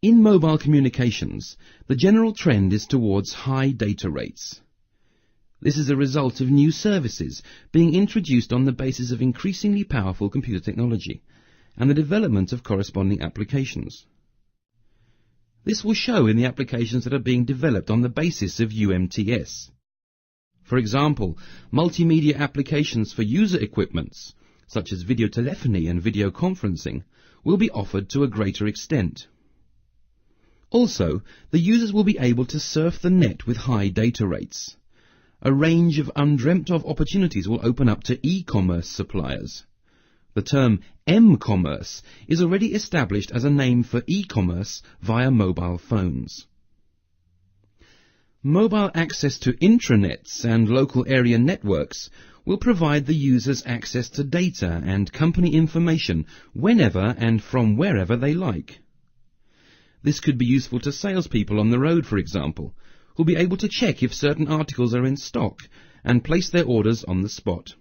In mobile communications, the general trend is towards high data rates. This is a result of new services being introduced on the basis of increasingly powerful computer technology and the development of corresponding applications. This will show in the applications that are being developed on the basis of UMTS. For example, multimedia applications for user equipments, such as video telephony and video conferencing, will be offered to a greater extent. Also, the users will be able to surf the net with high data rates. A range of undreamt of opportunities will open up to e-commerce suppliers. The term m-commerce is already established as a name for e-commerce via mobile phones. Mobile access to intranets and local area networks will provide the users access to data and company information whenever and from wherever they like. This could be useful to salespeople on the road, for example, who will be able to check if certain articles are in stock and place their orders on the spot.